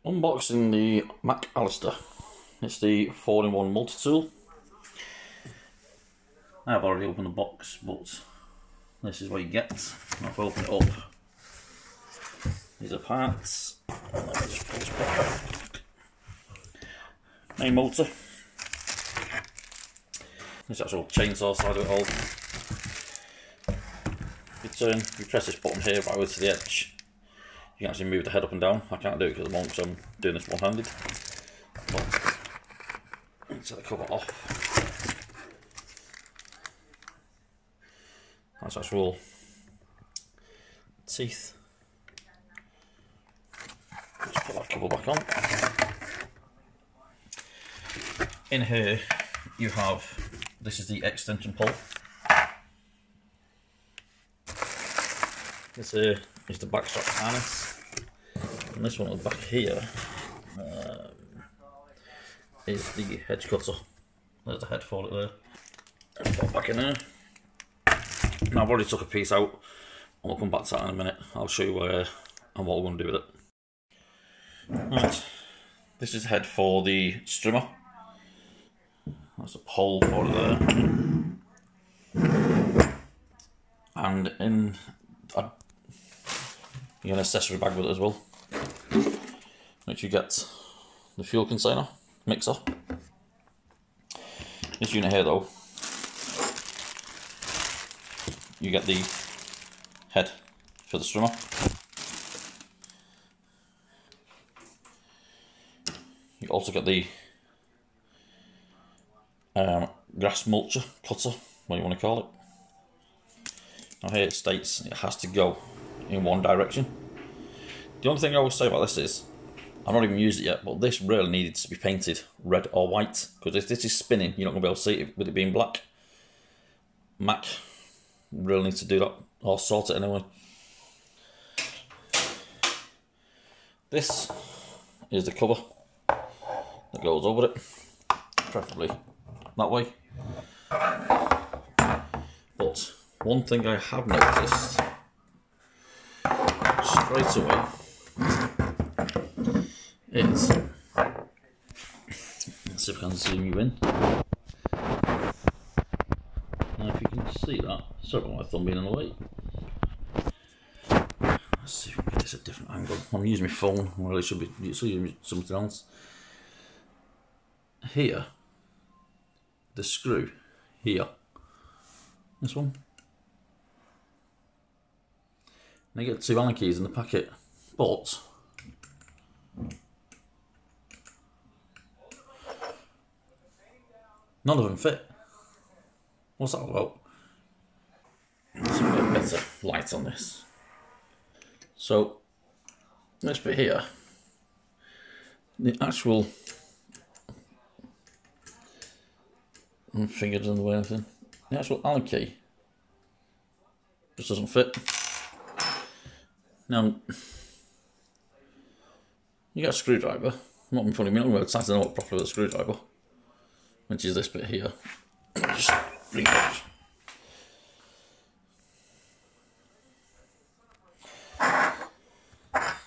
Unboxing the Mac Allister. It's the 4-in-1 multi-tool. I have already opened the box, but this is what you get. If I open it up, these are parts. Let me just pull this back out. Main motor. This actual chainsaw side of it all. You press this button here right over to the edge. You can actually move the head up and down. I can't do it at the moment because I'm doing this one-handed. But let's take the cover off. That's actual teeth. Just put that cover back on. In here you have, this is the extension pole. This here is the backstrap harness. And this one at the back here is the hedge cutter. There's the head for it there. Let's put it back in there. Now I've already took a piece out, and we'll come back to that in a minute. I'll show you where and what we're going to do with it. Right, this is the head for the strimmer. That's a pole for it there. And in you get an accessory bag with it as well, which you get the fuel container, mixer. This unit here though, you get the head for the strimmer. You also get the grass mulcher cutter, what you want to call it. Now here it states it has to go in one direction. The only thing I will say about this is, I've not even used it yet, but this really needed to be painted red or white, because if this is spinning, you're not going to be able to see it with it being black. Mac really needs to do that, or sort it anyway. This is the cover that goes over it, preferably that way. But one thing I have noticed straight away is, let's see if I can zoom you in. Now if you can see that, sorry about my thumb being in the way. Let's see if we can get this at a different angle. I'm using my phone, well it should be using something else. Here, the screw, here, this one. And you get 2 Allen keys in the packet, but none of them fit. What's that all about? Let's get a better light on this. So, this bit here, the actual fingers in the way, anything. The actual Allen key just doesn't fit. Now, you got a screwdriver. I'm not in front of me, I'm not going to tighten it up properly with a screwdriver, which is this bit here. Just bring it up.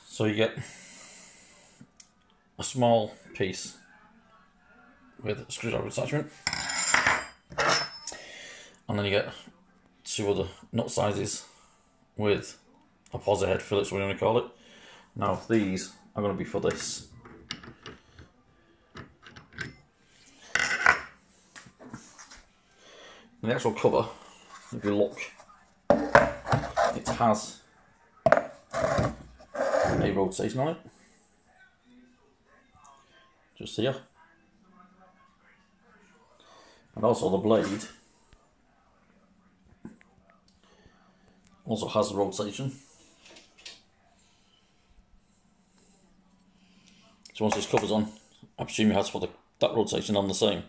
So you get a small piece with a screwdriver attachment, and then you get 2 other nut sizes with a posi head, Phillips, what you want to call it. Now these are going to be for this. The actual cover, if you look, it has a rotation on it, just here, and also the blade also has a rotation. So once this cover's on, I presume you have to put that rotation on the same.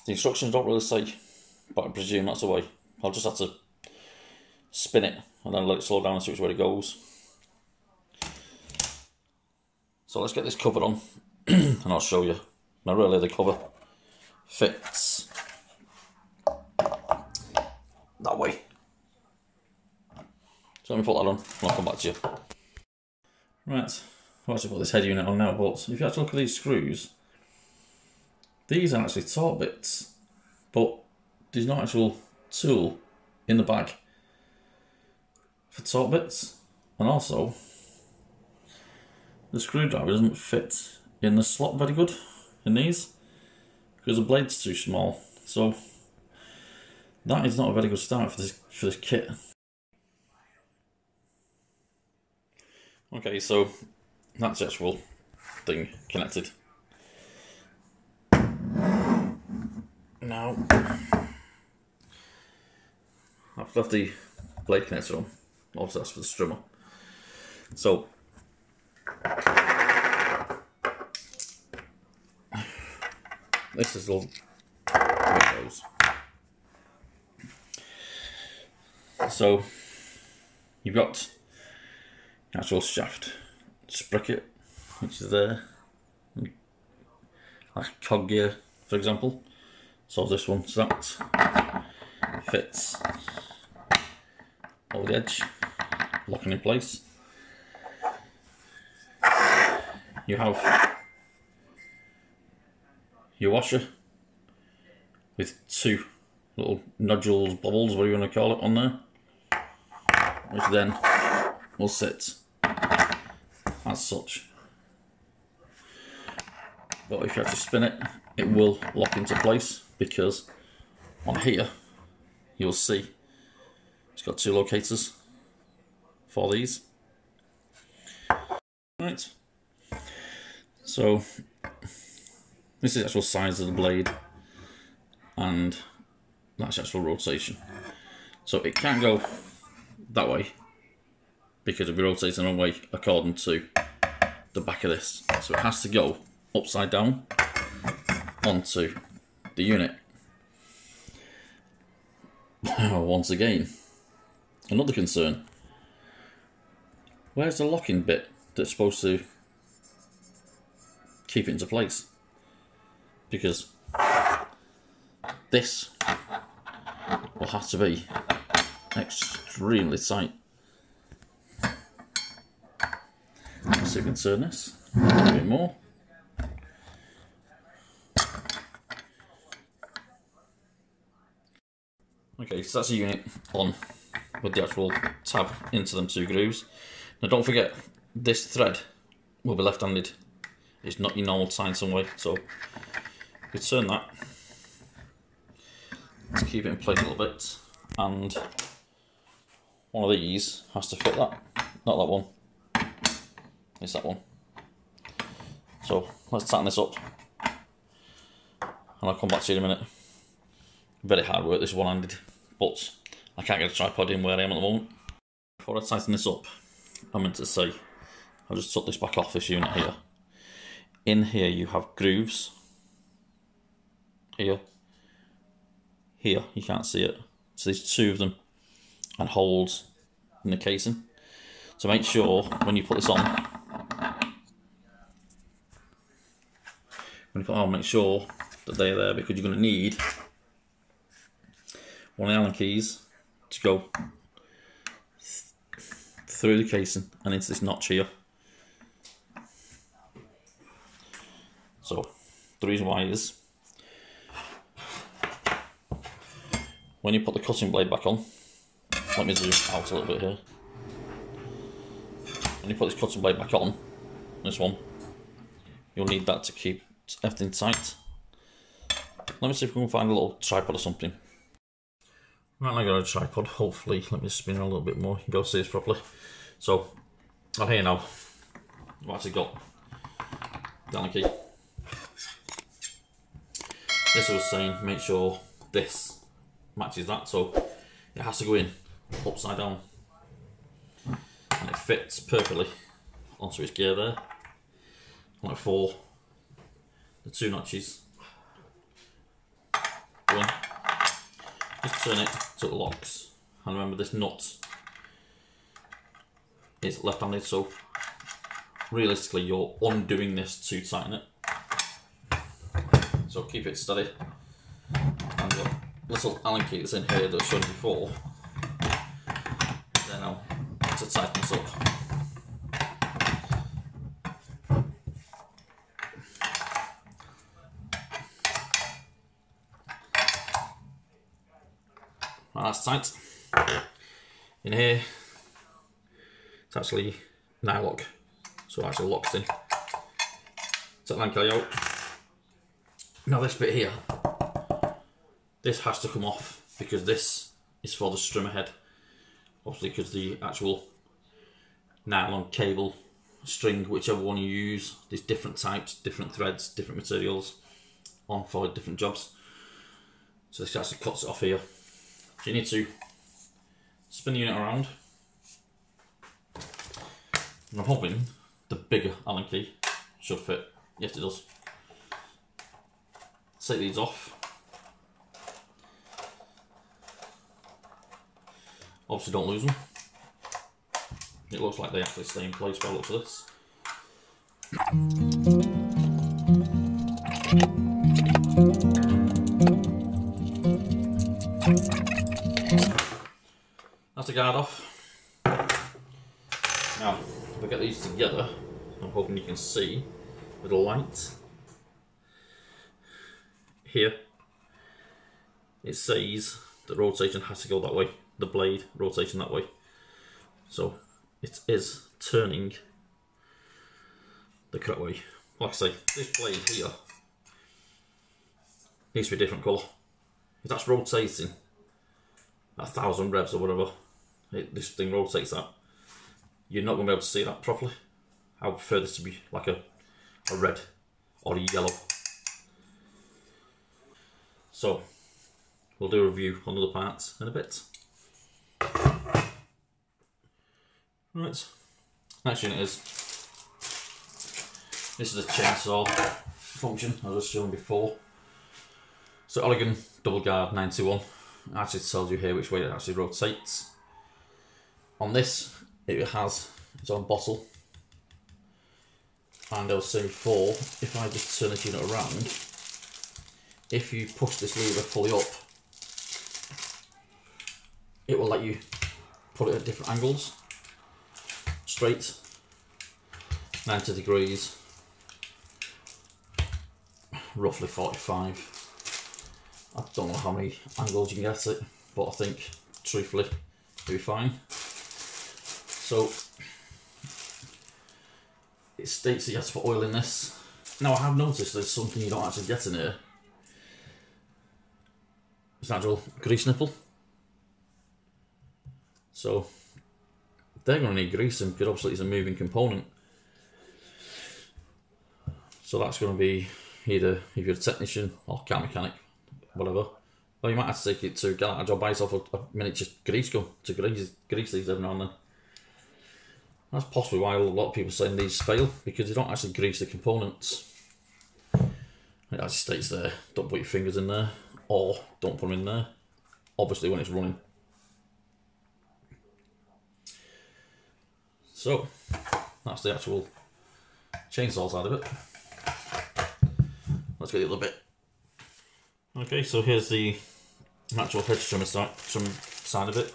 The instructions don't really say, but I presume that's the way. I'll just have to spin it and then let it slow down and see which way it goes. So let's get this cover on and I'll show you. Now really the cover fits that way. So let me put that on and I'll come back to you. Right, I've actually put this head unit on now, but if you actually look at these screws, these are actually torque bits, but there's no actual tool in the bag for torque bits, and also the screwdriver doesn't fit in the slot very good in these because the blade's too small. So that is not a very good start for this kit. Okay, so that's the actual thing connected. Now I've left the blade connector on. Obviously that's for the strimmer. So this is all windows. So you've got the actual shaft sprocket, which is there, like cog gear, for example. So this one, so that fits over the edge, locking in place. You have your washer with two little nodules, bubbles, whatever you want to call it, on there, which then will sit as such. But if you have to spin it, it will lock into place, because on here you'll see it's got two locators for these. Right. So this is the actual size of the blade, and that's the actual rotation. So it can't go that way because it'll be rotating the wrong way according to the back of this. So it has to go upside down onto the unit. Once again, another concern. Where's the locking bit that's supposed to keep it into place? Because this will have to be extremely tight. Let's see if we can turn this a bit more. Okay, so that's a unit on with the actual tab into them two grooves. Now don't forget, this thread will be left-handed. It's not your normal Tyson way, so we turn that to keep it in place a little bit, and one of these has to fit that, not that one, it's that one. So let's tighten this up and I'll come back to you in a minute. Very hard work, this one-handed, but I can't get a tripod in where I am at the moment. Before I tighten this up, I meant to say, I'll just tuck this back off this unit here. In here you have grooves, here, here, you can't see it. So there's two of them, and holes in the casing. So make sure when you put this on, make sure that they're there, because you're going to need one of the Allen keys to go through the casing and into this notch here. So the reason why is, when you put the cutting blade back on, let me zoom out a little bit here. When you put this cutting blade back on, this one, you'll need that to keep everything tight. Let me see if we can find a little tripod or something. Right, I got a tripod, hopefully. Let me spin it a little bit more, you can go see this properly. So, I'm here now. I've actually got the Allen key. This was saying, make sure this matches that, so it has to go in upside down. And it fits perfectly onto its gear there. Like for the two notches. Go in. Just turn it so it locks. And remember, this nut is left-handed, so realistically you're undoing this to tighten it. So keep it steady. And the little Allen key that's in here that I showed you before, there now to tighten this up. Right, that's tight. In here, it's actually nylock, so it actually locks in. Take the anchor out. Now this bit here, this has to come off because this is for the strimmer head. Obviously, because the actual nylon cable, string, whichever one you use, there's different types, different threads, different materials on for different jobs. So this actually cuts it off here. So you need to spin the unit around. And I'm hoping the bigger Allen key should fit. Yes, it does. Take these off. Obviously don't lose them. It looks like they actually stay in place by the looks of this. That's the guard off. Now, if I get these together, I'm hoping you can see with a light. Here, it says the rotation has to go that way, the blade rotation that way. So it is turning the correct way. Like I say, this blade here needs to be a different colour. If that's rotating at 1000 revs or whatever, this thing rotates that, you're not going to be able to see that properly. I would prefer this to be like a red or a yellow. So, we'll do a review on other parts in a bit. Right, next unit is, this is a chainsaw function, as I was showing before. So Oregon double guard 921, it actually tells you here which way it actually rotates. On this, it has its own bottle. And I was saying before, if I just turn this unit around, if you push this lever fully up, it will let you put it at different angles. Straight, 90 degrees, roughly 45. I don't know how many angles you can get it, but I think, truthfully, it'll be fine. So, it states that you have to put oil in this. Now I have noticed there's something you don't actually get in here. It's an actual grease nipple. So they're going to need greasing because obviously it's a moving component. So that's going to be either if you're a technician or car mechanic, whatever. Or you might have to take it to a garage or buy yourself a miniature grease gun to grease these every now and then. That's possibly why a lot of people are saying these fail, because they don't actually grease the components. It actually states there, don't put your fingers in there, or don't put them in there, obviously when it's running. So, that's the actual chainsaw side of it. Let's get the other bit. Okay, so here's the actual head trimmer side of it.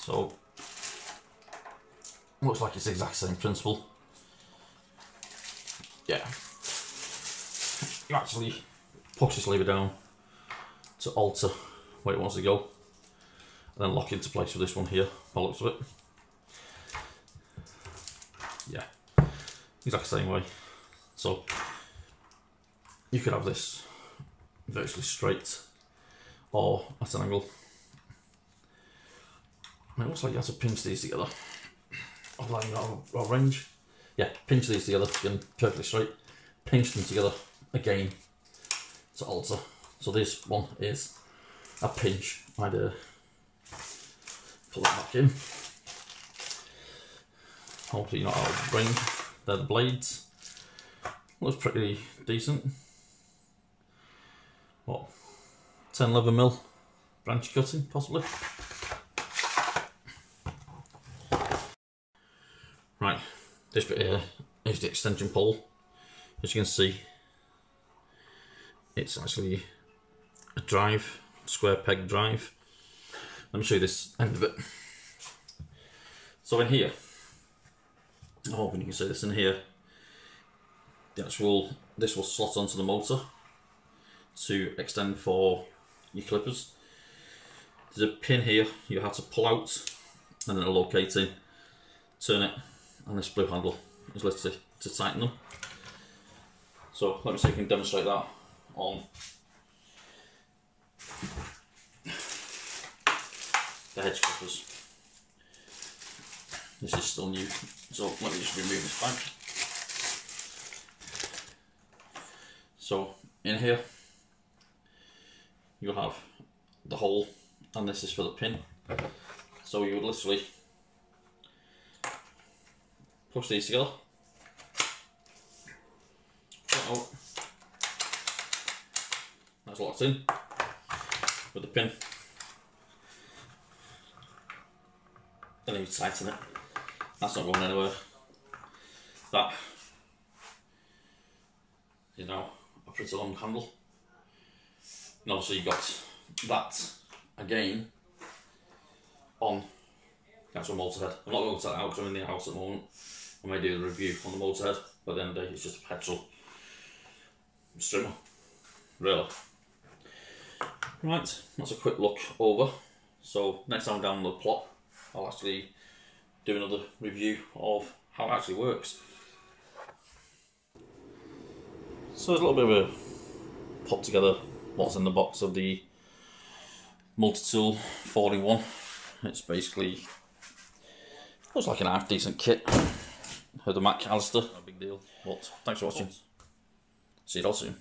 So, looks like it's the exact same principle. Yeah. You actually push this lever down to alter where it wants to go, and then lock into place with this one here, by the looks of it. Yeah, exactly the same way. So, you could have this virtually straight or at an angle. And it looks like you have to pinch these together. I've like got a range. Yeah, pinch these together to get them perfectly straight. Pinch them together again to alter. So this one is a pinch. I'd pull that back in. Hopefully you're not out of range. They're the blades. Looks pretty decent. What? 10-11mm branch cutting, possibly. Right, this bit here is the extension pole. As you can see, it's actually a drive, square peg drive. Let me show you this end of it. So in here, I'm hoping you can see this in here, the actual, this will slot onto the motor. to extend for your clippers. There's a pin here you have to pull out and then it'll locate in, turn it, and this blue handle is literally to tighten them. So let me see if I can demonstrate that on the hedge clippers. This is still new, so let me just remove this back. So in here you'll have the hole, and this is for the pin. So you would literally push these together, out. That's locked in with the pin, and then you tighten it. That's not going anywhere. That is now a pretty long handle. And obviously you've got that again on the actual motor head. I'm not going to take that out because I'm in the house at the moment. I may do a review on the motor head, but at the end of the day it's just a Petrol strimmer, really. Right, that's a quick look over. So next time down the plot, I'll actually do another review of how it actually works. So there's a little bit of a pop together what's in the box of the multi-tool 41. It's basically, looks like an half decent kit. Heard the Mac Allister, no big deal. But thanks for watching. See you all soon.